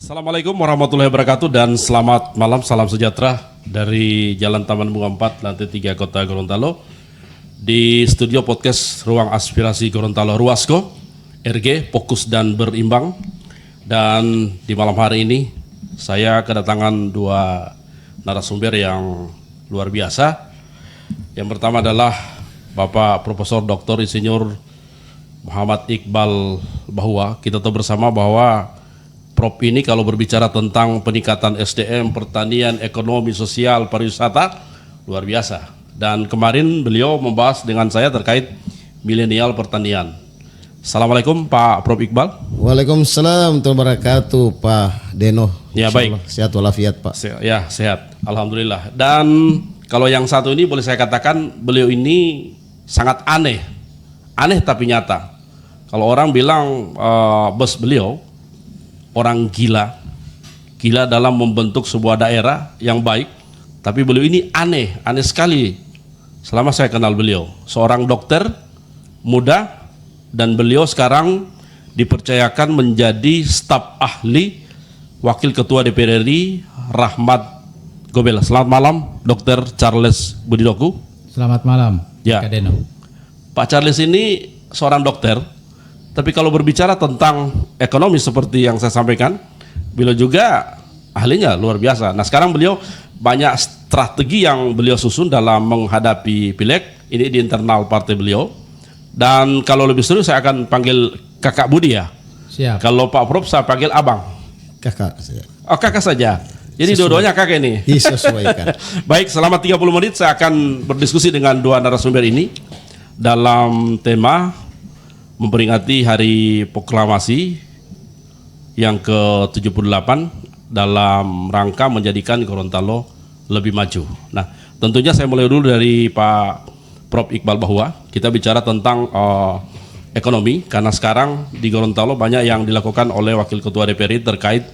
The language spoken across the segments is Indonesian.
Assalamualaikum warahmatullahi wabarakatuh dan selamat malam, salam sejahtera dari Jalan Taman Bunga 4, lantai 3 Kota Gorontalo. Di studio podcast Ruang Aspirasi Gorontalo Ruasko, RG, fokus dan berimbang. Dan di malam hari ini saya kedatangan dua narasumber yang luar biasa. Yang pertama adalah Bapak Profesor Dr. Insinyur Muhammad Iqbal Bahwa. Kita tahu bersama bahwa Prof ini kalau berbicara tentang peningkatan SDM, pertanian, ekonomi, sosial, pariwisata, luar biasa. Dan kemarin beliau membahas dengan saya terkait milenial pertanian. Assalamualaikum Pak Prof Iqbal. Waalaikumsalam warahmatullahi wabarakatuh Pak Deno. Ya baik. Sehat walafiat Pak. Ya sehat, alhamdulillah. Dan kalau yang satu ini boleh saya katakan beliau ini sangat aneh. Aneh tapi nyata. Kalau orang bilang bos beliau orang gila dalam membentuk sebuah daerah yang baik, tapi beliau ini aneh sekali selama saya kenal beliau. Seorang dokter muda dan beliau sekarang dipercayakan menjadi staf ahli Wakil Ketua DPR RI Rahmat Gobel. Selamat malam Dr. Charles Budidoku. Selamat malam Ya. Kak Deno. Pak Charles ini seorang dokter, tapi kalau berbicara tentang ekonomi seperti yang saya sampaikan, beliau juga ahlinya luar biasa. Nah sekarang beliau banyak strategi yang beliau susun dalam menghadapi pileg, ini di internal partai beliau. Dan kalau lebih seru saya akan panggil Kakak Budi ya. Siap. Kalau Pak Prof saya panggil Abang. Kakak saya. Oh kakak saja. Jadi dua-duanya kakak ini. Disesuaikan. Baik, selama 30 menit saya akan berdiskusi dengan dua narasumber ini dalam tema memperingati Hari Proklamasi yang ke-78 dalam rangka menjadikan Gorontalo lebih maju. Nah, tentunya saya mulai dulu dari Pak Prof Iqbal Bahwa. Kita bicara tentang ekonomi, karena sekarang di Gorontalo banyak yang dilakukan oleh Wakil Ketua DPR RI terkait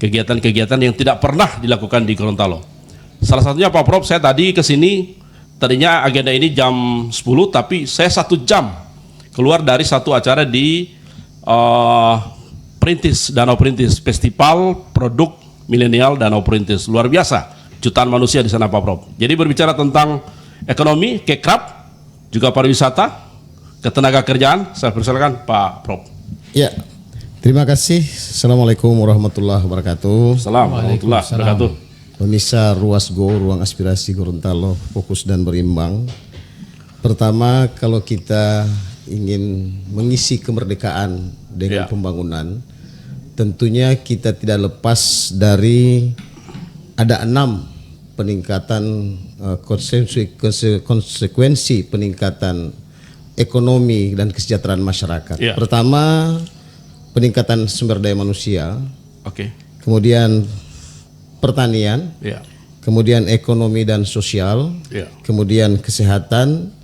kegiatan-kegiatan yang tidak pernah dilakukan di Gorontalo. Salah satunya Pak Prof, saya tadi ke sini, tadinya agenda ini jam 10, tapi saya 1 jam keluar dari satu acara di Perintis, Danau Perintis, Festival Produk Milenial Danau Perintis. Luar biasa, jutaan manusia di sana Pak Prof. Jadi berbicara tentang ekonomi, kekrab, juga pariwisata, ketenaga kerjaan, saya persilakan Pak Prof. Ya, terima kasih. Assalamualaikum warahmatullahi wabarakatuh. Assalamualaikum warahmatullahi wabarakatuh. Pemirsa Ruasgo, Ruang Aspirasi Gorontalo, fokus dan berimbang. Pertama, kalau kita ingin mengisi kemerdekaan dengan pembangunan, tentunya kita tidak lepas dari ada 6 peningkatan konsekuensi peningkatan ekonomi dan kesejahteraan masyarakat. Pertama, peningkatan sumber daya manusia. Kemudian pertanian. Kemudian ekonomi dan sosial. Kemudian kesehatan,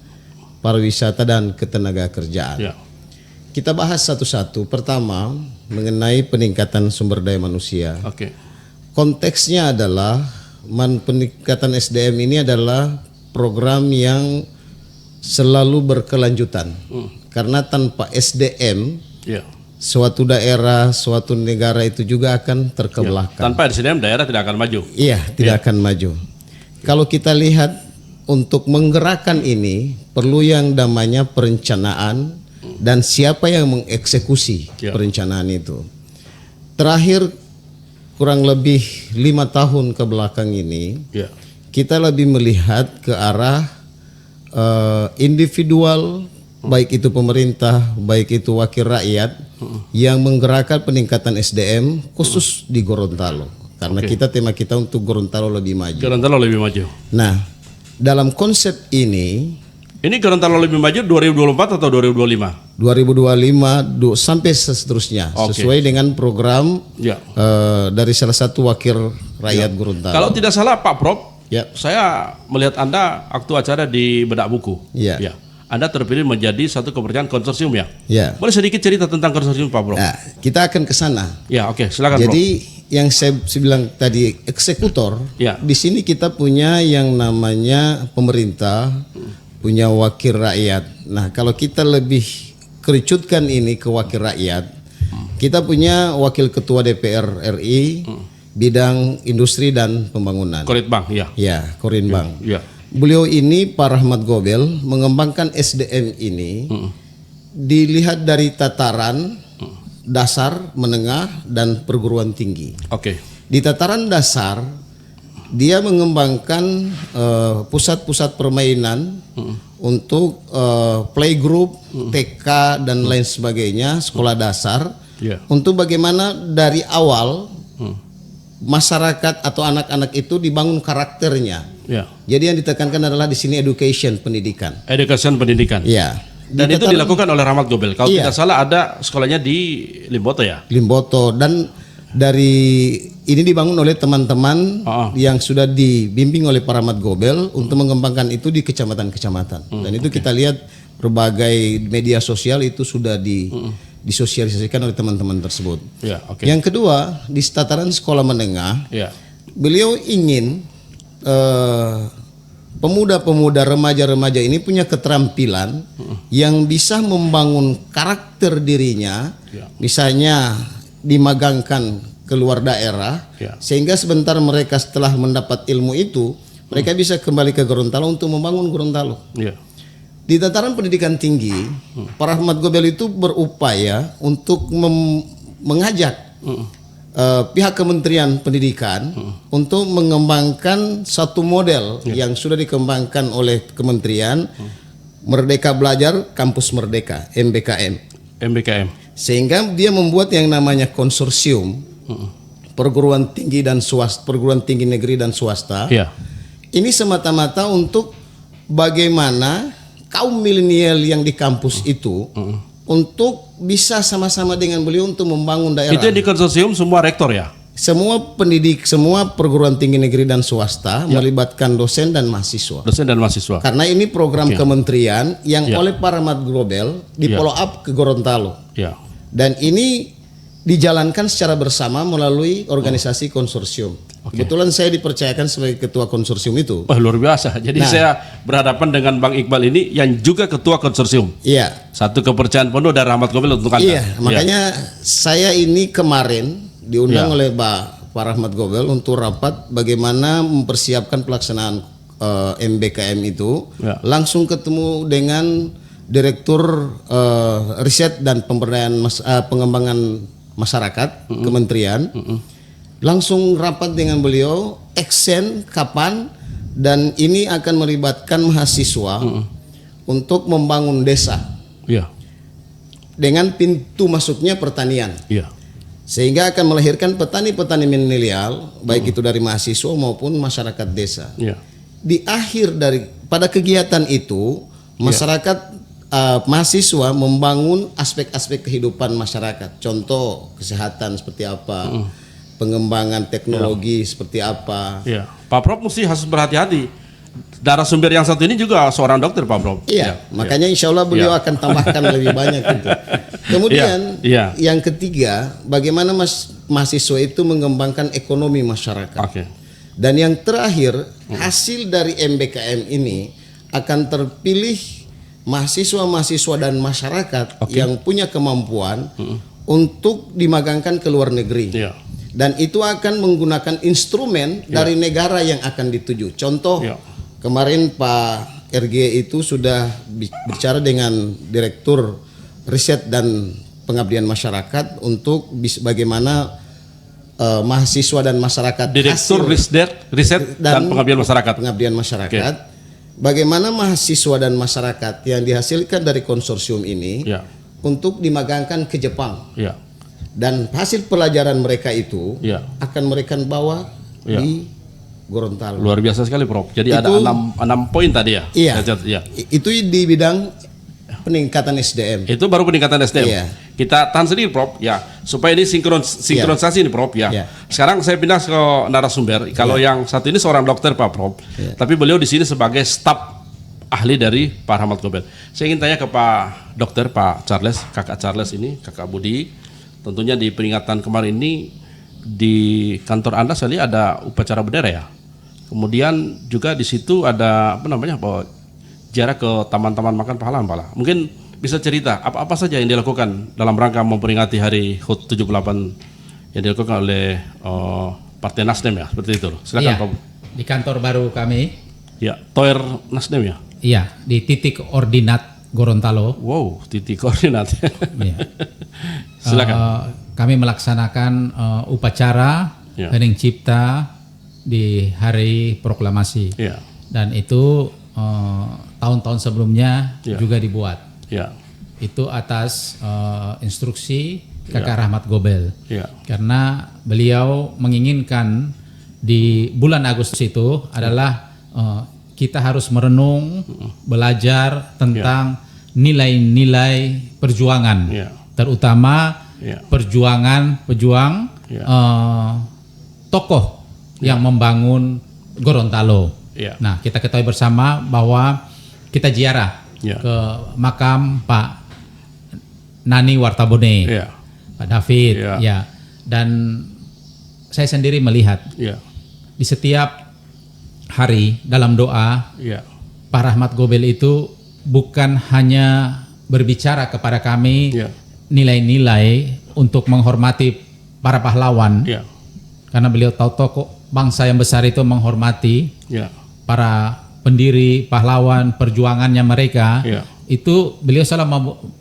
pariwisata dan ketenaga kerjaan. Kita bahas satu-satu. Pertama, mengenai peningkatan sumber daya manusia. Konteksnya adalah peningkatan SDM ini adalah program yang selalu berkelanjutan. Karena tanpa SDM, suatu daerah, suatu negara itu juga akan terkebelakang. Tanpa SDM daerah tidak akan maju. Iya, tidak akan maju. Kalau kita lihat untuk menggerakkan ini perlu yang namanya perencanaan dan siapa yang mengeksekusi perencanaan itu. Terakhir kurang lebih 5 tahun ke belakang ini kita lebih melihat ke arah individual, baik itu pemerintah, baik itu wakil rakyat yang menggerakkan peningkatan SDM khusus di Gorontalo. Karena tema kita untuk Gorontalo lebih maju. Gorontalo lebih maju. Nah, dalam konsep ini Gorontalo lebih maju 2024 atau 2025? 2025 sampai seterusnya, sesuai dengan program dari salah satu wakil rakyat Gorontalo. Kalau tidak salah Pak Prof, saya melihat Anda waktu acara di Bedak Buku. Anda terpilih menjadi satu kepercayaan konsorsium ya? Boleh sedikit cerita tentang konsorsium Pak Prof? Nah, kita akan ke sana. Silakan Jadi Prof. Yang saya bilang tadi eksekutor, di sini kita punya yang namanya pemerintah, punya wakil rakyat. Nah, kalau kita lebih kerucutkan ini ke wakil rakyat, Kita punya Wakil Ketua DPR RI bidang industri dan pembangunan. Koritbang, ya. Ya, Korinbang. Ya. Beliau ini Pak Rahmat Gobel mengembangkan SDM ini dilihat dari tataran dasar, menengah, dan perguruan tinggi. Oke. Di tataran dasar, dia mengembangkan pusat-pusat permainan untuk playgroup, TK, dan lain sebagainya, sekolah dasar. Ya. Untuk bagaimana dari awal masyarakat atau anak-anak itu dibangun karakternya. Ya. Jadi yang ditekankan adalah di sini education, pendidikan. Education pendidikan. Ya. Dan itu dilakukan oleh Rahmat Gobel. Kalau Iya. tidak salah ada sekolahnya di Limboto ya. Limboto, dan dari ini dibangun oleh teman-teman yang sudah dibimbing oleh Pak Rahmat Gobel untuk mengembangkan itu di kecamatan-kecamatan. Dan itu kita lihat berbagai media sosial itu sudah disosialisasikan oleh teman-teman tersebut. Ya, oke. Yang kedua, di tataran sekolah menengah, Ya. beliau ingin pemuda-pemuda, remaja-remaja ini punya keterampilan yang bisa membangun karakter dirinya, Ya. misalnya dimagangkan keluar daerah, Ya. sehingga sebentar mereka setelah mendapat ilmu itu, mereka bisa kembali ke Gorontalo untuk membangun Gorontalo. Ya. Di tataran pendidikan tinggi, Pak Rahmat Gobel itu berupaya untuk mengajak pihak Kementerian Pendidikan untuk mengembangkan satu model yang sudah dikembangkan oleh Kementerian, Merdeka Belajar Kampus Merdeka, MBKM. MBKM. Sehingga dia membuat yang namanya konsorsium perguruan tinggi dan swasta, perguruan tinggi negeri dan swasta. Ya. Ini semata-mata untuk bagaimana kaum milenial yang di kampus itu untuk bisa sama-sama dengan beliau untuk membangun daerah. Itu di konsorsium semua rektor ya. Semua pendidik, semua perguruan tinggi negeri dan swasta melibatkan dosen dan mahasiswa. Dosen dan mahasiswa. Karena ini program kementerian yang oleh Pak Rahmat Gobel di follow up ke Gorontalo. Ya. Dan ini dijalankan secara bersama melalui organisasi konsorsium. Kebetulan saya dipercayakan sebagai ketua konsorsium itu. Wah, luar biasa. Jadi saya berhadapan dengan Bang Iqbal ini yang juga ketua konsorsium. Iya. Satu kepercayaan penuh dari Rahmat Gobel untuk Anda. Iya, makanya saya ini kemarin diundang oleh Pak Rahmat Gobel untuk rapat bagaimana mempersiapkan pelaksanaan MBKM itu. Langsung ketemu dengan Direktur Riset dan Pemberdayaan Pengembangan Masyarakat Kementerian. Langsung rapat dengan beliau, eksen kapan, dan ini akan melibatkan mahasiswa untuk membangun desa. Iya. Dengan pintu masuknya pertanian. Iya. Sehingga akan melahirkan petani-petani milenial, baik itu dari mahasiswa maupun masyarakat desa. Iya. Di akhir pada kegiatan itu, masyarakat mahasiswa membangun aspek-aspek kehidupan masyarakat. Contoh kesehatan seperti apa, pengembangan teknologi seperti apa. Iya. Pak Prof mesti harus berhati-hati. Narasumber yang satu ini juga seorang dokter, Pak Prof. Iya, makanya insya Allah beliau akan tambahkan lebih banyak itu. Kemudian yang ketiga, bagaimana mahasiswa itu mengembangkan ekonomi masyarakat. Oke. Dan yang terakhir, hasil dari MBKM ini akan terpilih mahasiswa-mahasiswa dan masyarakat yang punya kemampuan untuk dimagangkan ke luar negeri. Iya. Dan itu akan menggunakan instrumen dari negara yang akan dituju. Contoh, kemarin Pak RG itu sudah bicara dengan Direktur Riset dan Pengabdian Masyarakat untuk bagaimana mahasiswa dan masyarakat. Direktur Riset dan Pengabdian Masyarakat. Pengabdian Masyarakat. Bagaimana mahasiswa dan masyarakat yang dihasilkan dari konsorsium ini untuk dimagangkan ke Jepang. Dan hasil pelajaran mereka itu akan mereka bawa di Gorontalo. Luar biasa sekali, Prof. Jadi itu, ada 6 poin tadi ya? Iya. Itu di bidang peningkatan SDM. Itu baru peningkatan SDM. Iya. Kita tahan sedikit, Prof. Ya, supaya ini sinkronisasi ini, Prof. Ya. Sekarang saya pindah ke narasumber. Kalau yang satu ini seorang dokter, Pak Prof. Tapi beliau di sini sebagai staf ahli dari Pak Rahmat Gobel. Saya ingin tanya ke Pak Dokter, Pak Charles, Kakak Charles ini, Kakak Budi. Tentunya di peringatan kemarin ini di kantor Anda saya lihat ada upacara bendera ya. Kemudian juga di situ ada apa namanya, bawa jarak ke taman-taman makan pahala. Mungkin bisa cerita apa saja yang dilakukan dalam rangka memperingati hari HUT 78 yang dilakukan oleh Partai Nasdem ya, seperti itu. Silakan Iya, Pak. di kantor baru kami. Ya, Tower Nasdem ya. Iya, di titik ordinat Gorontalo. Wow, titik koordinat. Iya. Silakan. Kami melaksanakan upacara Ya. hening cipta di hari proklamasi. Ya, Dan itu tahun-tahun sebelumnya Ya. juga dibuat. ya, Itu atas instruksi Kakak Rahmat Gobel. ya, Karena beliau menginginkan di bulan Agustus itu adalah kita harus merenung, belajar tentang nilai-nilai perjuangan, ya, terutama ya, pejuang Ya. tokoh yang membangun Gorontalo. ya, Nah, kita ketahui bersama bahwa kita ziarah Ya. ke makam Pak Nani Wartabone, ya, Pak David, Ya. ya. Dan saya sendiri melihat ya, di setiap hari dalam doa ya, Pak Rahmat Gobel itu bukan hanya berbicara kepada kami ya, nilai-nilai untuk menghormati para pahlawan, ya, karena beliau tahu tokoh bangsa yang besar itu menghormati ya, para pendiri pahlawan perjuangannya mereka. Ya. Itu beliau selalu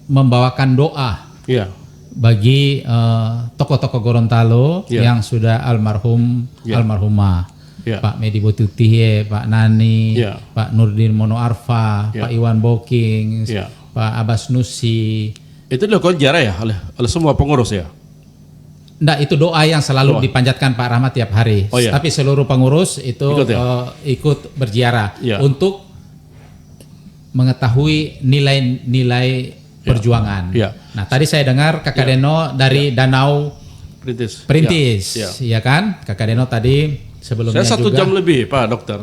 membawakan doa ya, bagi tokoh-tokoh Gorontalo Ya. yang sudah almarhum, Ya. almarhumah. Ya. Pak Medi Botutihe, Pak Nani, Ya. Pak Nurdin Mono Arfa, Ya. Pak Iwan Boking, Ya. Pak Abbas Nusi. Itu dilakukan ziarah ya oleh semua pengurus ya. Nggak, itu doa yang selalu Doa. dipanjatkan Pak Rahmat tiap hari. Oh, iya. Tapi seluruh pengurus itu Ikut ya? ikut berziarah Ya. untuk mengetahui nilai-nilai perjuangan. Ya. Nah, tadi saya dengar Kakak Deno dari Danau Perintis, Ya. ya kan? Kakak Deno tadi sebelumnya Saya 1 juga. jam lebih Pak Dokter.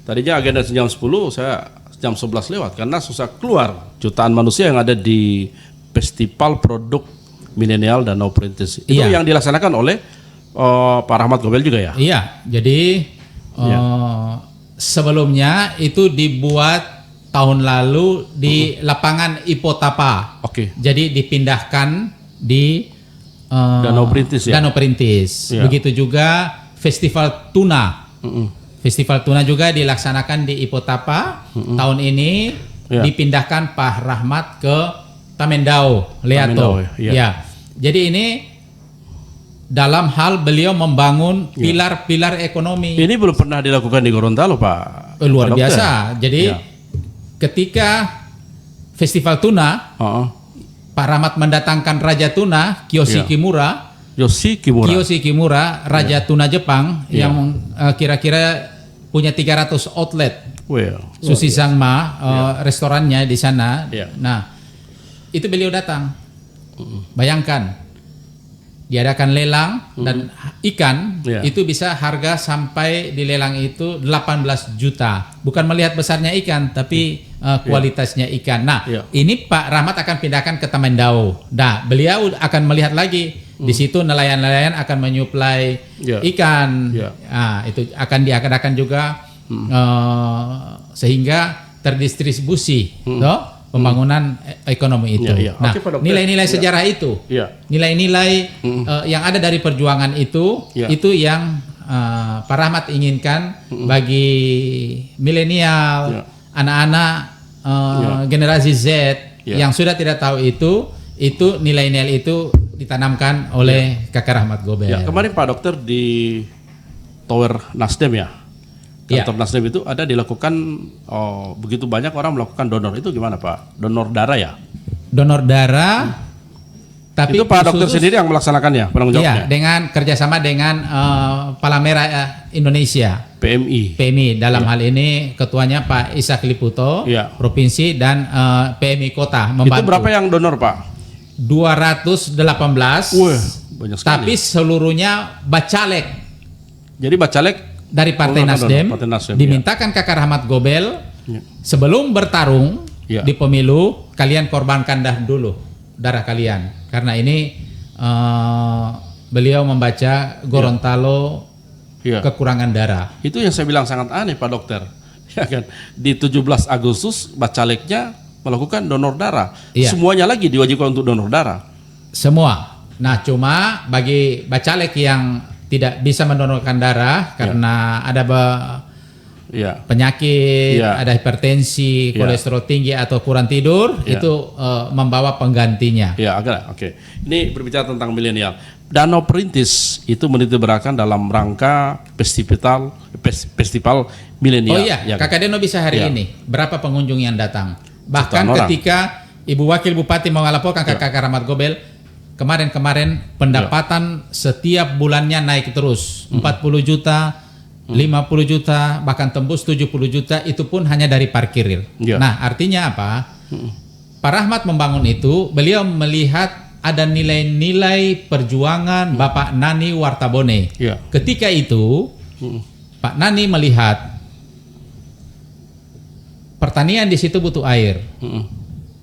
Tadinya agenda jam 10, saya jam 11 lewat karena susah keluar jutaan manusia yang ada di Festival Produk Milenial Danau Perintis. Itu Iya. yang dilaksanakan oleh Pak Rahmat Gobel juga ya. Iya, jadi sebelumnya itu dibuat tahun lalu di lapangan Ipotapa. Oke. Jadi dipindahkan di Danau Perintis ya. Danau Perintis. Ya. Begitu juga Festival Tuna. Festival Tuna juga dilaksanakan di Ipotapa. Tahun ini Ya. dipindahkan Pak Rahmat ke Tamendau, Leato. Tamendau, ya. Ya. Jadi ini dalam hal beliau membangun pilar-pilar ekonomi. Ini belum pernah dilakukan di Gorontalo Pak. Luar Pak Dokter. biasa. Jadi Ya. ketika Festival Tuna, Heeh. Pak Rahmat mendatangkan Raja Tuna, Kiyoshi Ya. Kimura. Yoshi Kimura. Kiyoshi Kimura, Raja Tuna Jepang Ya. yang kira-kira punya 300 outlet. Well. Sushi Sangma, restorannya di sana. Ya. Nah, itu beliau datang. Bayangkan, diadakan lelang dan ikan Ya. itu bisa harga sampai di lelang itu 18 juta. Bukan melihat besarnya ikan, tapi kualitasnya ikan. Nah, Ya. ini Pak Rahmat akan pindahkan ke Tamendau. Nah, beliau akan melihat lagi. Di situ nelayan-nelayan akan menyuplai Ya. ikan. Ya. Nah, itu akan diadakan juga sehingga terdistribusi toh, pembangunan ekonomi itu. Ya, ya. Nah, Oke, Pak Dokter. nilai-nilai Ya. sejarah itu, Iya. nilai-nilai yang ada dari perjuangan Ya. itu yang Pak Rahmat inginkan bagi milenial, Ya. anak-anak generasi Z Ya. yang sudah tidak tahu itu nilai-nilai itu ditanamkan oleh Kakak Rahmat Gobel. Ya, kemarin Pak Dokter di Tower Nasdem ya. Ya. Kantor Nasdem itu ada dilakukan begitu banyak orang melakukan donor. Itu gimana Pak? Donor darah ya? Donor darah, tapi itu Pak Dokter khusus- sendiri yang melaksanakannya, penanggung Iya, jawabnya? dengan kerjasama dengan Palamera Indonesia, PMI. PMI dalam hal ini ketuanya Pak Ishak Liputo, Iya. provinsi dan PMI kota Itu membantu. berapa yang donor Pak? 218, Wah, banyak sekali. tapi seluruhnya bacalek Jadi Bacalek dari Partai Oh, Nasdem, Partai Nasdem, dimintakan Kakak Rahmat Gobel Ya. sebelum bertarung Ya. di pemilu, kalian korbankan dulu darah kalian, karena ini beliau membaca Gorontalo ya. kekurangan darah. Itu yang saya bilang sangat aneh Pak Dokter. Ya kan? Di 17 Agustus Bacaleknya melakukan donor darah. Iya. Semuanya lagi diwajibkan untuk donor darah. Semua. Nah, cuma bagi bacalek yang tidak bisa mendonorkan darah karena ada Ya. penyakit, Ya. ada hipertensi, Ya. kolesterol tinggi atau kurang tidur, Ya. itu membawa penggantinya. Ya, agak oke. Ini berbicara tentang milenial. Danau Perintis itu menitiberkan dalam rangka festival milenial. Oh iya, ya, Kakak Deno bisa hari Ya. ini. Berapa pengunjung yang datang? Bahkan Jutaan orang. ketika Ibu Wakil Bupati mau melaporkan ke Kakak Rahmat Gobel, kemarin pendapatan setiap bulannya naik terus. 40 juta, 50 juta, bahkan tembus 70 juta, itu pun hanya dari parkir. Ya. Nah, artinya apa? Pak Rahmat membangun itu, beliau melihat ada nilai-nilai perjuangan Bapak Nani Wartabone. Ya. Ketika itu, Pak Nani melihat pertanian di situ butuh air.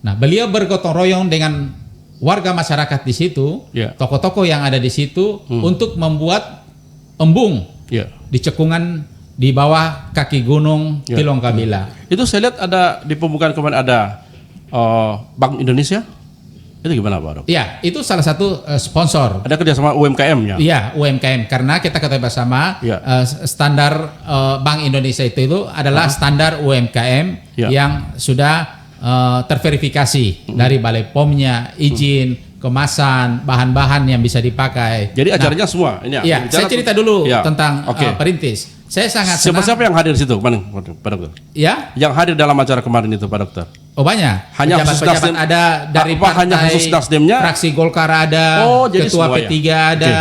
Nah, beliau bergotong royong dengan warga masyarakat di situ, Ya. tokoh-tokoh yang ada di situ, untuk membuat embung Ya. di cekungan di bawah kaki gunung Ya. Tilong Kabila. Itu saya lihat ada di pembukaan kemarin ada Bank Indonesia. Itu gimana Pak Dok? Ya, itu salah satu sponsor. Ada kerjasama UMKM-nya. Iya, UMKM, karena kita ketahui bersama Ya. standar Bank Indonesia itu adalah standar UMKM Ya. yang sudah terverifikasi dari Balai POM-nya, izin, kemasan, bahan-bahan yang bisa dipakai. Jadi acaranya semua ini ya. Iya, berbicara saya cerita dulu Ya. tentang Oke. Perintis. Saya sangat senang. Siapa-siapa yang hadir di situ, Pak Dokter? Ya, Yang hadir dalam acara kemarin itu, Pak Dokter? oh banyak. Hanya khusus Pejabat-pejabat Nasdem- ada dari Apa hanya partai, khusus Nasdemnya? fraksi Golkar ada, Oh, jadi Ketua semua ya? P3 ada,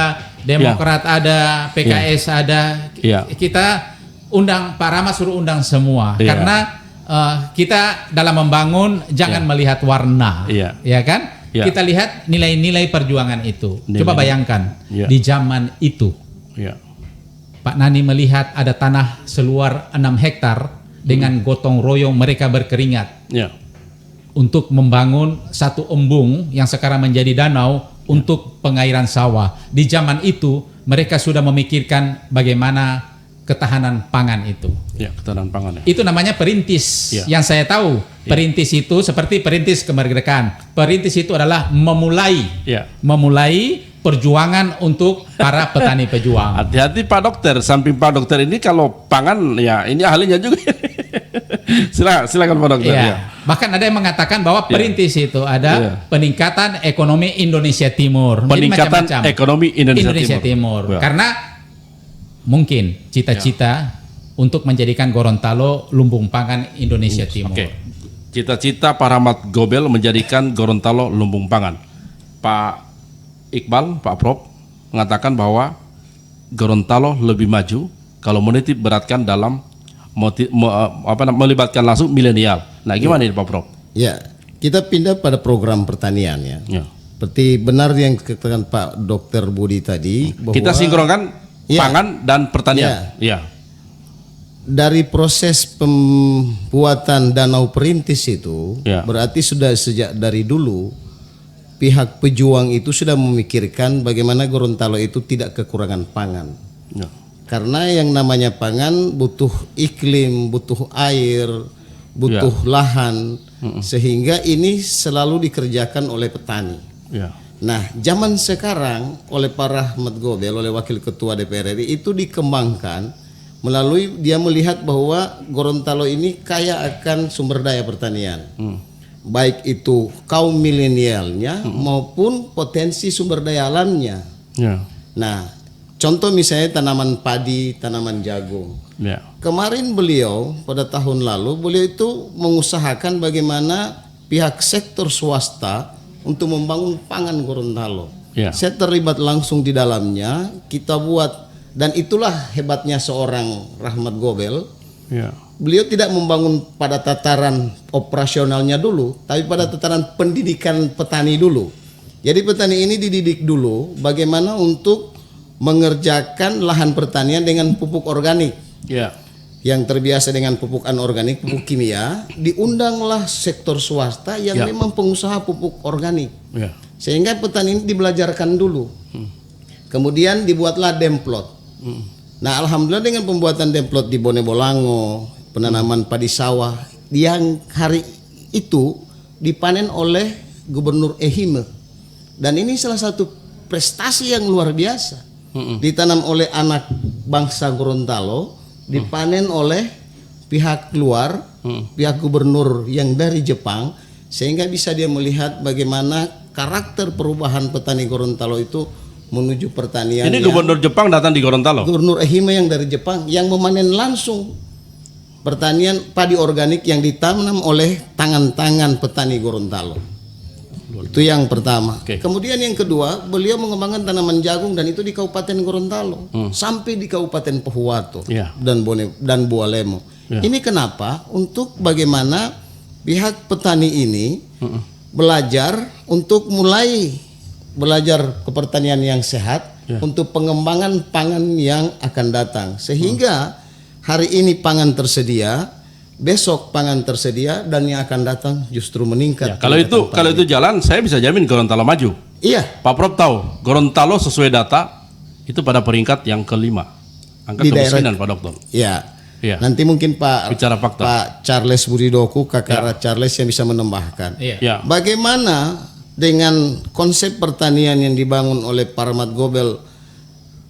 Demokrat ada, PKS ada. Iya. Kita undang Pak Rama, suruh undang semua, Iya. karena kita dalam membangun jangan melihat warna, Iya. ya kan? Iya. Kita lihat nilai-nilai perjuangan itu. Nilai- Coba bayangkan Iya. di zaman itu. Iya. Pak Nani melihat ada tanah seluar 6 hektar dengan gotong royong mereka berkeringat Ya. untuk membangun satu embung yang sekarang menjadi danau untuk pengairan sawah. Di zaman itu mereka sudah memikirkan bagaimana ketahanan pangan itu. Ya, ketahanan pangan ya. Itu namanya perintis. Ya. Yang saya tahu, perintis itu seperti perintis kemerdekaan. Perintis itu adalah memulai Ya. perjuangan untuk para petani pejuang. Hati-hati Pak Dokter, samping Pak Dokter ini kalau pangan ya ini ahlinya juga. Silakan Pak Dokter. Iya. Ya. Bahkan ada yang mengatakan bahwa perintis itu ada Iya. peningkatan ekonomi Indonesia Timur. Jadi Peningkatan macam-macam. ekonomi Indonesia Timur. Timur. Ya. Karena mungkin cita-cita untuk menjadikan Gorontalo lumbung pangan Indonesia Timur. Oke. Cita-cita Pak Rahmat Gobel menjadikan Gorontalo lumbung pangan. Pak Iqbal, Pak Prof mengatakan bahwa Gorontalo lebih maju kalau menitip beratkan dalam melibatkan langsung milenial. Nah, gimana ini Pak Prof? Ya, kita pindah pada program pertanian ya. Ya. Seperti benar yang dikatakan Pak Dr. Budi tadi bahwa Kita sinkronkan Ya. pangan dan pertanian. Ya. dari proses pembuatan danau perintis itu Ya. berarti sudah sejak dari dulu pihak pejuang itu sudah memikirkan bagaimana Gorontalo itu tidak kekurangan pangan. Ya. Karena yang namanya pangan butuh iklim, butuh air, butuh lahan, sehingga ini selalu dikerjakan oleh petani. Ya. Nah, zaman sekarang oleh Pak Rahmat Gobel, oleh Wakil Ketua DPR RI itu dikembangkan melalui dia melihat bahwa Gorontalo ini kaya akan sumber daya pertanian. Baik itu kaum milenialnya maupun potensi sumber daya alamnya. Ya. Nah, contoh misalnya tanaman padi, tanaman jagung. Ya. Kemarin beliau pada tahun lalu beliau itu mengusahakan bagaimana pihak sektor swasta untuk membangun pangan Gorontalo. Ya. Saya terlibat langsung di dalamnya, kita buat, dan itulah hebatnya seorang Rahmat Gobel. Ya. Beliau tidak membangun pada tataran operasionalnya dulu, tapi pada tataran pendidikan petani dulu. Jadi petani ini dididik dulu bagaimana untuk mengerjakan lahan pertanian dengan pupuk organik. Ya. Yang terbiasa dengan pupuk anorganik, pupuk kimia, diundanglah sektor swasta yang memang pengusaha pupuk organik. Ya. Sehingga petani ini dibelajarkan dulu. Kemudian dibuatlah demplot. Nah, alhamdulillah dengan pembuatan demplot di Bone Bolango, penanaman padi sawah yang hari itu dipanen oleh Gubernur Ehime. Dan ini salah satu prestasi yang luar biasa. Ditanam oleh anak bangsa Gorontalo, dipanen oleh pihak luar, pihak gubernur yang dari Jepang, sehingga bisa dia melihat bagaimana karakter perubahan petani Gorontalo itu menuju pertanian. Ini gubernur Jepang datang di Gorontalo. Gubernur Ehime yang dari Jepang yang memanen langsung pertanian padi organik yang ditanam oleh tangan-tangan petani Gorontalo. Itu yang pertama. Kemudian yang kedua, beliau mengembangkan tanaman jagung dan itu di Kabupaten Gorontalo sampai di Kabupaten Pohuwato dan Bualemo. Ini kenapa? Untuk bagaimana pihak petani ini belajar untuk mulai belajar ke pertanian yang sehat untuk pengembangan pangan yang akan datang, sehingga hari ini pangan tersedia, besok pangan tersedia, dan yang akan datang justru meningkat. Kalau itu jalan, saya bisa jamin Gorontalo maju. Iya. Pak Prof tahu Gorontalo sesuai data itu pada peringkat yang kelima angka Di kemiskinan Pak Dokter. Iya. Iya. Nanti mungkin Pak Bicara fakta. Pak Charles Budidoku, Kakak Charles yang bisa menambahkan. Iya. Bagaimana dengan konsep pertanian yang dibangun oleh Pak Rahmat Gobel,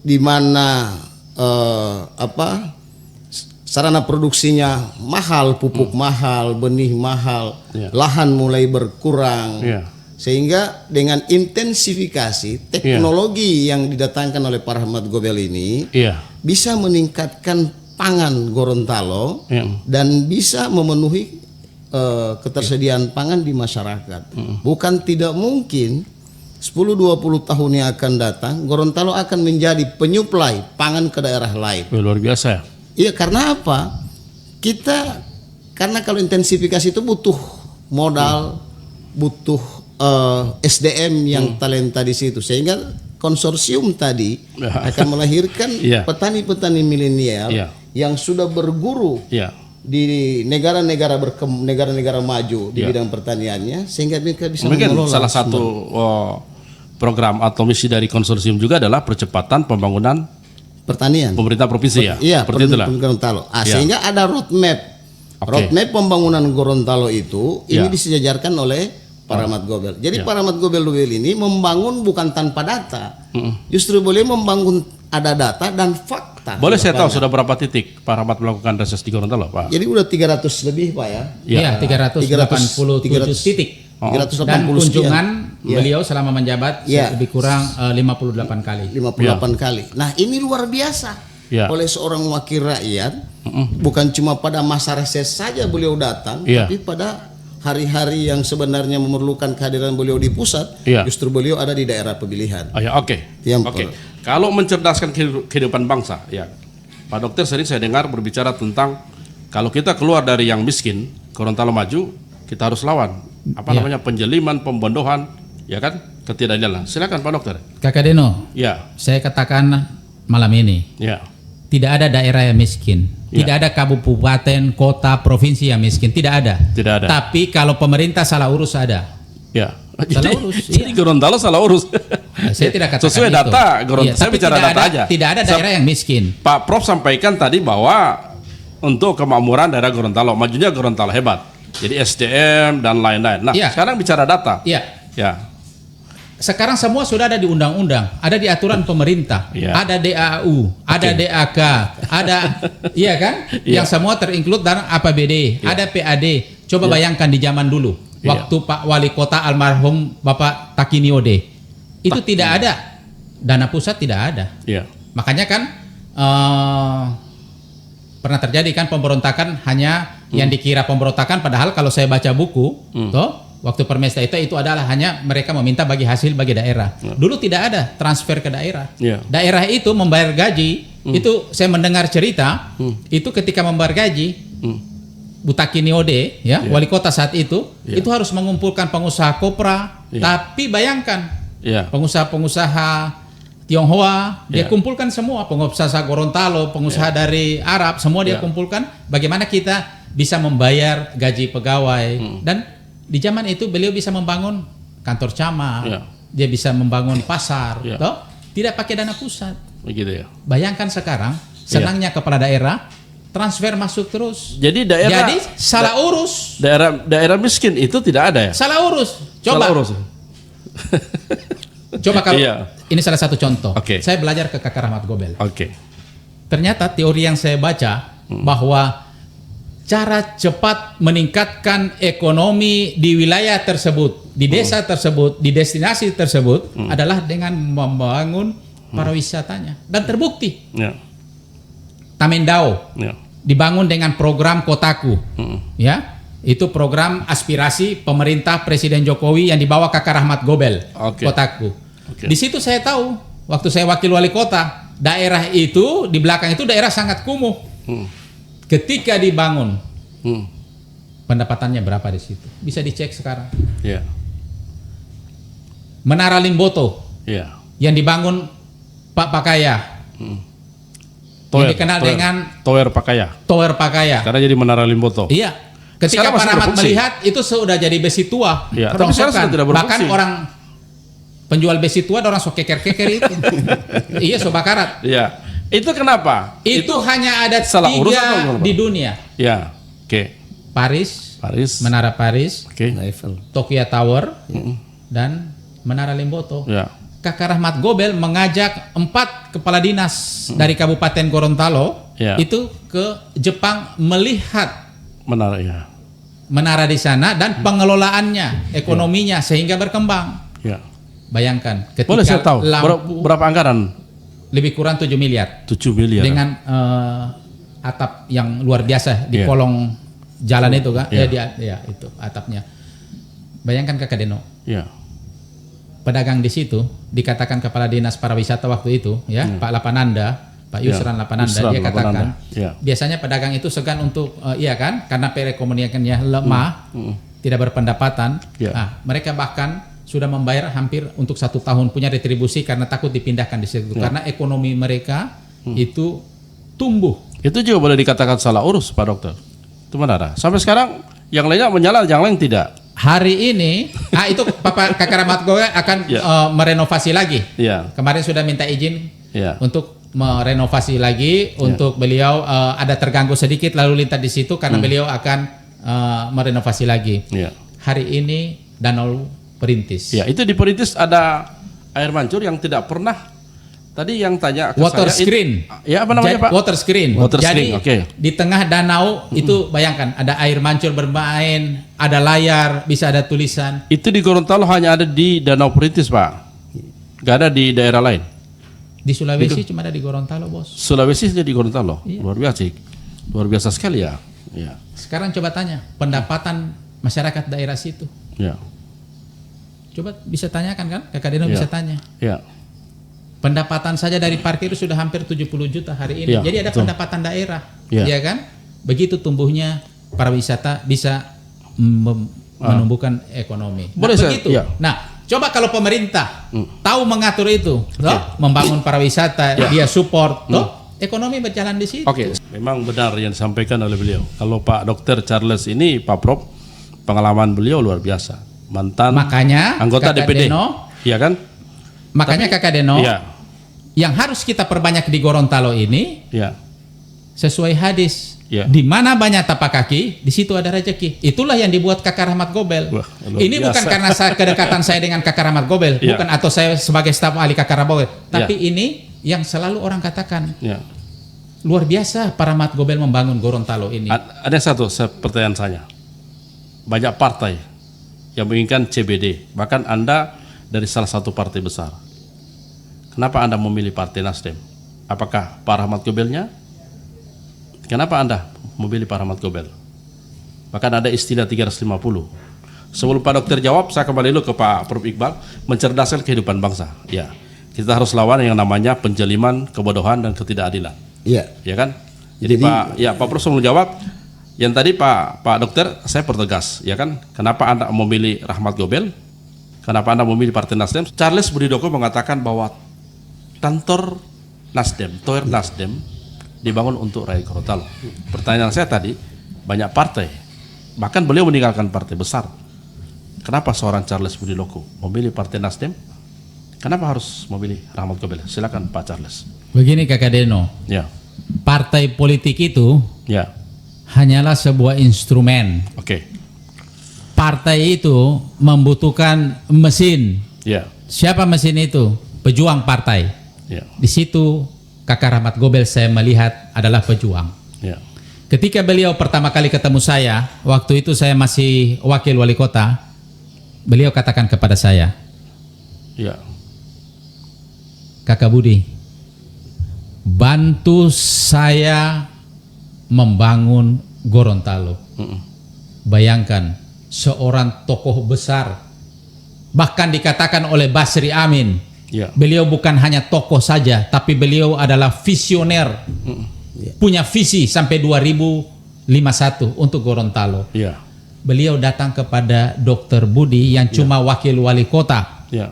di mana sarana produksinya mahal, pupuk mahal, benih mahal, lahan mulai berkurang, sehingga dengan intensifikasi teknologi yang didatangkan oleh Pak Rahmat Gobel ini bisa meningkatkan pangan Gorontalo dan bisa memenuhi ketersediaan pangan di masyarakat. Bukan tidak mungkin 10-20 tahun yang akan datang Gorontalo akan menjadi penyuplai pangan ke daerah lain. Luar biasa. Iya, karena apa? Karena kalau intensifikasi itu butuh modal, butuh SDM yang talenta di situ, sehingga konsorsium tadi akan melahirkan petani-petani milenial yang sudah berguru di negara-negara maju di bidang pertaniannya, sehingga mereka bisa mengelola. Salah satu program atau misi dari konsorsium juga adalah percepatan pembangunan pertanian pemerintah provinsi seperti itulah. Gorontalo. Sehingga ada roadmap pembangunan Gorontalo itu ini disejajarkan oleh Pak Rahmat Gobel. Jadi Pak Rahmat Gobel ini membangun bukan tanpa data, justru boleh membangun ada data dan fakta. Boleh saya tahu sudah berapa titik Pak Rahmat melakukan reses di Gorontalo, Pak? Jadi udah 300 lebih, Pak ya. Iya, 387 titik. 380 dan kunjungan sekian. beliau selama menjabat lebih kurang 58 kali. 58 kali. Nah, ini luar biasa. Oleh seorang wakil rakyat, bukan cuma pada masa reses saja beliau datang, tapi pada hari-hari yang sebenarnya memerlukan kehadiran beliau di pusat, justru beliau ada di daerah pemilihan. Kalau mencerdaskan kehidupan bangsa, Pak Dokter sering saya dengar berbicara tentang kalau kita keluar dari yang miskin, Gorontalo maju, kita harus lawan penjeliman, pembondohan, ketidakadilan. Silakan Pak Dokter. Kakak Deno, saya katakan malam ini, tidak ada daerah yang miskin, tidak ada kabupaten, kota, provinsi yang miskin, tidak ada. Tapi kalau pemerintah salah urus ada. Salah urus. Jadi Gorontalo salah urus. Saya tidak katakan sesuai itu. data Gorontalo. Saya bicara data aja. Tidak ada daerah yang miskin. Pak Prof sampaikan tadi bahwa untuk kemakmuran daerah Gorontalo, majunya Gorontalo hebat. Jadi SDM dan lain-lain. Nah, sekarang bicara data. Sekarang semua sudah ada di undang-undang, ada di aturan pemerintah, ada DAU, ada DAK, ada yang semua terinclude dalam APBD, ada PAD. Coba bayangkan di zaman dulu, waktu Pak Wali Kota almarhum Bapak Takiniode, itu tidak ada dana pusat, tidak ada. Makanya kan pernah terjadi kan pemberontakan hanya yang dikira pemberontakan, padahal kalau saya baca buku, waktu Permesta itu adalah hanya mereka meminta bagi hasil bagi daerah. Dulu tidak ada transfer ke daerah. Daerah itu membayar gaji, itu saya mendengar cerita, itu ketika membayar gaji, Butakiniode, wali kota saat itu harus mengumpulkan pengusaha kopra, tapi bayangkan, pengusaha-pengusaha Tionghoa, dia kumpulkan semua, pengusaha Gorontalo, pengusaha dari Arab, semua dia kumpulkan, bagaimana kita bisa membayar gaji pegawai, dan di zaman itu beliau bisa membangun kantor camat, dia bisa membangun pasar, tidak pakai dana pusat. Begitu ya. Bayangkan sekarang senangnya kepala daerah transfer masuk terus. Jadi daerah Jadi salah urus. daerah miskin itu tidak ada ya? Salah urus. Coba. Salah urus. Coba kalau Iya. ini salah satu contoh. Oke. Saya belajar ke Kakak Rahmat Gobel. Oke. Ternyata teori yang saya baca bahwa cara cepat meningkatkan ekonomi di wilayah tersebut, di desa tersebut, di destinasi tersebut adalah dengan membangun pariwisatanya. Dan terbukti. Ya. Tamendao Ya. dibangun dengan program Kotaku. Ya. Itu program aspirasi pemerintah Presiden Jokowi yang dibawa Kakak Rahmat Gobel. Oke. Kotaku. Oke. Di situ saya tahu waktu saya wakil wali kota, daerah itu di belakang itu daerah sangat kumuh. Ketika dibangun, pendapatannya berapa di situ? Bisa dicek sekarang. Ya. Menara Limboto Ya. yang dibangun Pak Pakaya, yang dikenal dengan Tower Pakaya. Tower Pakaya. Karena jadi Menara Limboto. Iya. Ketika Sekarang masih Pak Rahmat berfungsi. melihat itu sudah jadi besi tua, Iya, tapi sekarang rongsokan. sudah tidak berfungsi. Bahkan orang penjual besi tua ada orang sok keker-keker itu. Iya, sok bakarat. Iya. Itu kenapa? Itu hanya ada salah urus atau 3 gimana, di Pak? dunia. Ya. Oke. Paris, Paris. Menara Paris, Oke. Eiffel. Tokyo Tower, dan Menara Limboto. Ya. Kakak Rahmat Gobel mengajak 4 kepala dinas dari Kabupaten Gorontalo Ya. itu ke Jepang melihat Menara ya. menara di sana dan pengelolaannya, ekonominya sehingga berkembang. Ya. Bayangkan ketika Boleh saya tahu lampu berapa anggaran? lebih kurang 7 miliar 7 miliar. dengan atap yang luar biasa di Iya. kolong jalan itu kan? Iya. Ya itu atapnya. Bayangkan Kakak Deno. Ya. Pedagang di situ dikatakan kepala dinas pariwisata waktu itu ya Pak Lapananda, Pak Yusran Lapananda, Yusran dia katakan Lapananda. Ya. biasanya pedagang itu segan untuk iya kan karena perekonomiannya lemah, tidak berpendapatan. Ya. Nah, mereka bahkan sudah membayar hampir untuk 1 tahun punya retribusi karena takut dipindahkan di situ karena ekonomi mereka itu tumbuh. Itu juga boleh dikatakan salah urus, Pak Dokter. Itu menara. Sampai sekarang yang lainnya menyala, yang lain tidak. Hari ini, itu Kakak Rahmat Gobel akan Ya. merenovasi lagi. Iya. Kemarin sudah minta izin Ya. untuk merenovasi lagi untuk beliau ada terganggu sedikit lalu lintas di situ karena beliau akan merenovasi lagi. Ya. Hari ini Danau Perintis. Ya, itu di Perintis ada air mancur yang tidak pernah. Tadi yang tanya ke Water saya, screen. Ya, apa namanya, Jadi, Pak? Water screen. Water Jadi screen, oke. di tengah danau itu bayangkan ada air mancur bermain, ada layar, bisa ada tulisan. Itu di Gorontalo hanya ada di Danau Perintis, Pak. Gak ada di daerah lain. Di Sulawesi cuma ada di Gorontalo, Bos. Sulawesi saja di Gorontalo. Iya. Luar biasa sekali ya. Ya. Sekarang coba tanya pendapatan masyarakat daerah situ. Ya. Coba bisa tanyakan kan? Kakak Deno Iya. bisa tanya. Ya. Pendapatan saja dari parkir sudah hampir 70 juta hari ini. Iya, Jadi ada betul. pendapatan daerah. Iya. Ya kan? Begitu tumbuhnya pariwisata bisa menumbuhkan ekonomi. Boleh saya- begitu. iya. Nah, coba kalau pemerintah tahu mengatur itu, toh, membangun pariwisata, dia support, toh, ekonomi berjalan di situ. Oke, memang benar yang disampaikan oleh beliau. Kalau Pak Dr. Charles ini, Pak Prof, pengalaman beliau luar biasa. Mantan Makanya anggota Kakak DPD. Deno, Iya kan? makanya Kakak Deno, Iya. yang harus kita perbanyak di Gorontalo ini Iya. sesuai hadis. Ya. Di mana banyak tapak kaki, di situ ada rezeki. Itulah yang dibuat Kakak Rahmat Gobel. Wah, luar Ini biasa. bukan karena kedekatan saya dengan Kakak Rahmat Gobel, Ya. bukan atau saya sebagai staf ahli Kakak Rahmat Gobel, tapi Ya. ini yang selalu orang katakan Ya. luar biasa Pak Rahmat Gobel membangun Gorontalo ini. Ada satu pertanyaan saya. Banyak partai yang menginginkan CBD, bahkan Anda dari salah satu partai besar. Kenapa Anda memilih Partai Nasdem? Apakah Pak Rahmat Gobelnya? Kenapa Anda memilih Pak Rahmat Gobel? Bahkan ada istilah 350. Sebelum Pak Dokter jawab, saya kembali dulu ke Pak Prof Iqbal, mencerdaskan kehidupan bangsa. Ya, kita harus lawan yang namanya penjeliman, kebodohan, dan ketidakadilan. Iya. Ya kan? Jadi Pak Prof sebelum jawab, yang tadi Pak Dokter saya pertegas, ya kan? Kenapa Anda memilih Rahmat Gobel? Kenapa Anda memilih Partai Nasdem? Charles Budidoko mengatakan bahwa kantor Nasdem, Tower Nasdem dibangun untuk rakyat Gorontalo. Pertanyaan saya tadi, banyak partai, bahkan beliau meninggalkan partai besar. Kenapa seorang Charles Budidoko memilih Partai Nasdem? Kenapa harus memilih Rahmat Gobel? Silakan Pak Charles. Begini Kakak Deno, Ya, partai politik itu Ya. hanyalah sebuah instrumen. Oke. Partai itu membutuhkan mesin. Ya. Siapa mesin itu? Pejuang partai. Ya. Di situ Kakak Rahmat Gobel saya melihat adalah pejuang. Ya. Ketika beliau pertama kali ketemu saya, waktu itu saya masih wakil wali kota, beliau katakan kepada saya, Ya. Kakak Budi, bantu saya membangun Gorontalo. Bayangkan, seorang tokoh besar, bahkan dikatakan oleh Basri Amin, Ya. beliau bukan hanya tokoh saja, tapi beliau adalah visioner, punya visi sampai 2051 untuk Gorontalo. Ya. Beliau datang kepada Dr. Budi yang cuma wakil wali kota. Ya.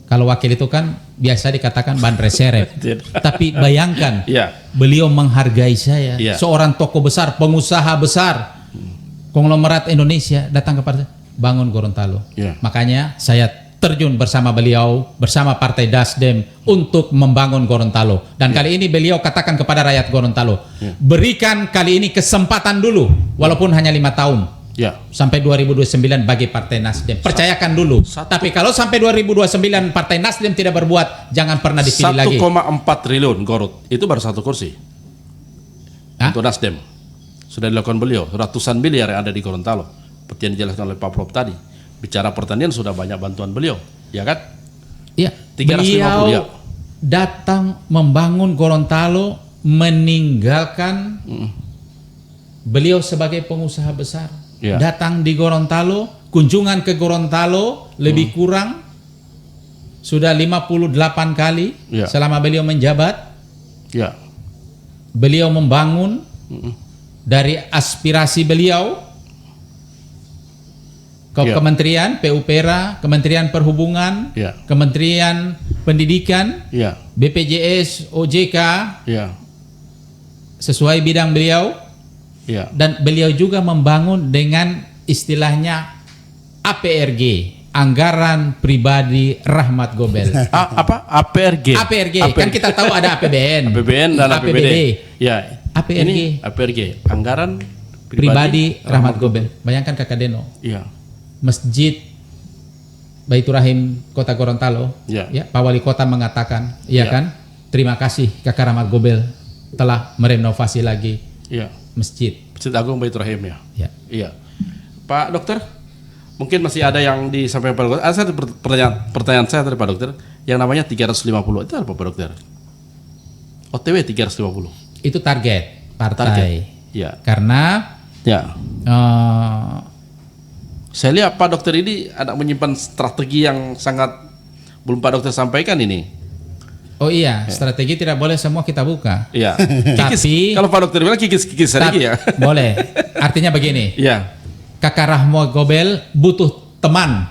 Kalau wakil itu kan biasa dikatakan ban reserve. Tapi bayangkan, Ya. beliau menghargai saya, Ya. seorang tokoh besar, pengusaha besar, konglomerat Indonesia datang kepada saya, bangun Gorontalo. Ya. Makanya saya terjun bersama beliau, bersama Partai Nasdem untuk membangun Gorontalo. Dan kali ini beliau katakan kepada rakyat Gorontalo, berikan kali ini kesempatan dulu, walaupun hanya 5 tahun. Ya. Sampai 2029 bagi Partai Nasdem. Percayakan dulu. Tapi kalau sampai 2029 Partai Nasdem tidak berbuat, jangan pernah dipilih lagi. 1,4 triliun Gorot. Itu baru satu kursi. Hah? Untuk Nasdem. Sudah dilakukan beliau. Ratusan miliar yang ada di Gorontalo. Seperti yang dijelaskan oleh Pak Prof tadi. Bicara pertanian sudah banyak bantuan beliau. Ya kan? Ya, 350, beliau ya. datang membangun Gorontalo, meninggalkan beliau sebagai pengusaha besar. Ya. Datang di Gorontalo, kunjungan ke Gorontalo lebih kurang sudah 58 kali Ya. selama beliau menjabat. Ya. Beliau membangun dari aspirasi beliau ke Ya. Kementerian PUPera, Kementerian Perhubungan, Ya. Kementerian Pendidikan, Ya. BPJS, OJK, Ya. sesuai bidang beliau. Ya. Dan beliau juga membangun dengan istilahnya APRG, Anggaran Pribadi Rahmat Gobel. Apa? APRG. APRG, kan kita tahu ada APBN, APBN dan APBD. Ya. APRG. Ini APRG. Anggaran Pribadi Rahmat Gobel. Bayangkan Kakak Deno, Iya. Masjid Baitur Rahim Kota Gorontalo, Ya. ya, Pak Wali Kota mengatakan, Ya. iya kan, terima kasih Kakak Rahmat Gobel telah merenovasi lagi Iya. masjid. Masjid Agung Baitur Rahim ya. Ya. Iya. Pak Dokter, mungkin masih ada yang disampaikan Pak Dokter. Ada pertanyaan saya dari Pak Dokter yang namanya 350. Itu apa Pak Dokter? OTW 350. Itu target partai. Target. Ya. Karena Ya. Saya lihat Pak Dokter ini ada menyimpan strategi yang sangat belum Pak Dokter sampaikan ini. oh iya, strategi tidak boleh semua kita buka. Iya. Tapi- kalau Pak Dokter bilang kikis sedikit ya. Boleh. Artinya begini, Iya. Kakak Rahmat Gobel butuh teman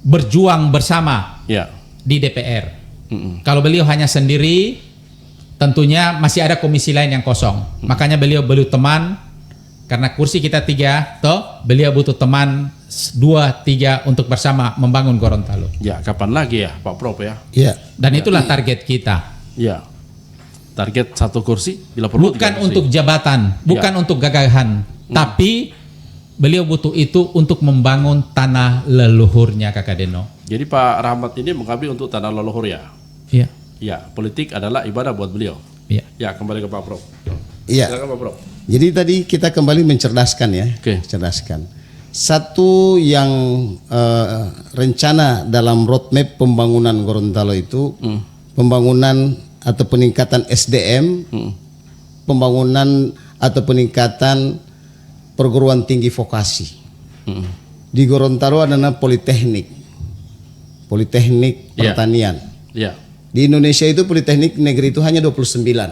berjuang bersama Iya. di DPR. Kalau beliau hanya sendiri, tentunya masih ada komisi lain yang kosong. Makanya beliau teman, karena kursi kita 3, toh beliau butuh teman 2, 3 untuk bersama membangun Gorontalo. Ya, kapan lagi ya Pak Prof ya? Ya. Dan itulah target kita. Iya. Target satu kursi bila perlu Bukan 3 kursi. untuk jabatan, bukan untuk gagahan, tapi beliau butuh itu untuk membangun tanah leluhurnya Kakak Deno. Jadi Pak Rahmat ini mengabdi untuk tanah leluhur ya. Iya. Ya, politik adalah ibadah buat beliau. Iya. Ya, kembali ke Pak Prof. Iya. Silakan Pak Prof. Jadi tadi kita kembali mencerdaskan ya, Oke. cerdaskan. Satu yang rencana dalam roadmap pembangunan Gorontalo itu pembangunan atau peningkatan SDM, pembangunan atau peningkatan perguruan tinggi vokasi. Di Gorontalo adalah politeknik Iya. pertanian. Ya. Di Indonesia itu politeknik negeri itu hanya 29,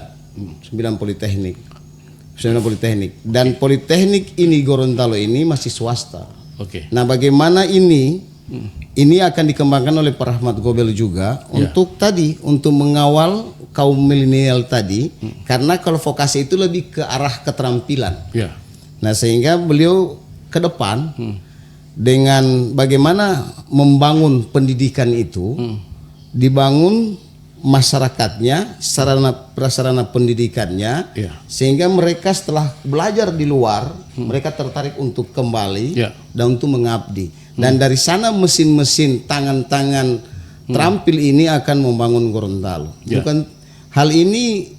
9 politeknik. 9 politeknik. Dan politeknik ini Gorontalo ini masih swasta. Oke. Nah, bagaimana ini akan dikembangkan oleh Pak Rahmat Gobel juga untuk tadi untuk mengawal kaum milenial tadi, karena kalau vokasi itu lebih ke arah keterampilan. Ya. Nah, sehingga beliau ke depan dengan bagaimana membangun pendidikan itu dibangun masyarakatnya, sarana prasarana pendidikannya, Ya. sehingga mereka setelah belajar di luar, mereka tertarik untuk kembali Ya. dan untuk mengabdi. Dan dari sana mesin-mesin tangan-tangan terampil ini akan membangun Gorontalo. Ya. Bukan hal ini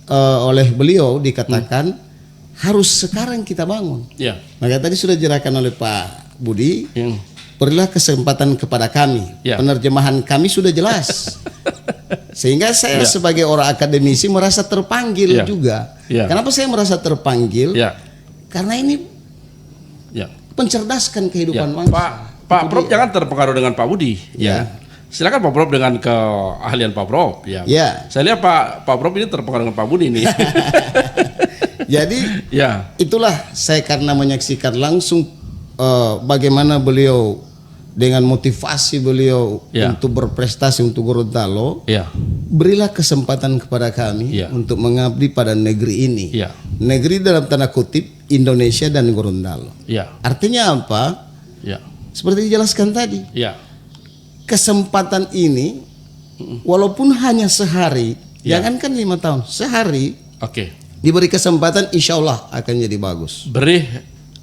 oleh beliau dikatakan harus sekarang kita bangun. Ya. Maka tadi sudah dijelaskan oleh Pak Budi, Hmm. berilah kesempatan kepada kami. Ya. Penerjemahan kami sudah jelas. Sehingga saya Ya. sebagai orang akademisi merasa terpanggil Ya. juga. Ya. Kenapa saya merasa terpanggil? Ya. Karena ini Ya. pencerdaskan Ya. kehidupan bangsa. Pak Prof jangan terpengaruh dengan Pak Budi. Ya. Silakan Pak Prof dengan keahlian Pak Prof. Ya. Ya. Saya lihat Pak Prof ini terpengaruh dengan Pak Budi nih. Jadi Ya. itulah saya karena menyaksikan langsung bagaimana beliau dengan motivasi beliau Ya. untuk berprestasi untuk Gorontalo. Ya. Berilah kesempatan kepada kami Ya. untuk mengabdi pada negeri ini. Ya. Negeri dalam tanda kutip Indonesia dan Gorontalo. Ya. Artinya apa? Ya. Seperti dijelaskan tadi, Ya. kesempatan ini walaupun hanya sehari, Ya. jangankan 5 tahun, sehari Oke. diberi kesempatan, insya Allah akan jadi bagus. Beri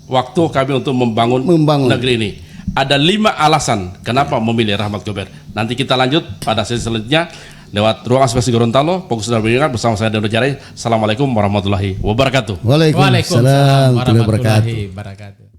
waktu kami untuk membangun negeri ini. Ada 5 alasan kenapa memilih Rahmat Gobel. Nanti kita lanjut pada sesi selanjutnya lewat Ruang Aspirasi Gorontalo. Fokus dan Pendidikan bersama saya Dano Jarai. Assalamualaikum warahmatullahi wabarakatuh. Waalaikumsalam warahmatullahi wabarakatuh. warahmatullahi wabarakatuh.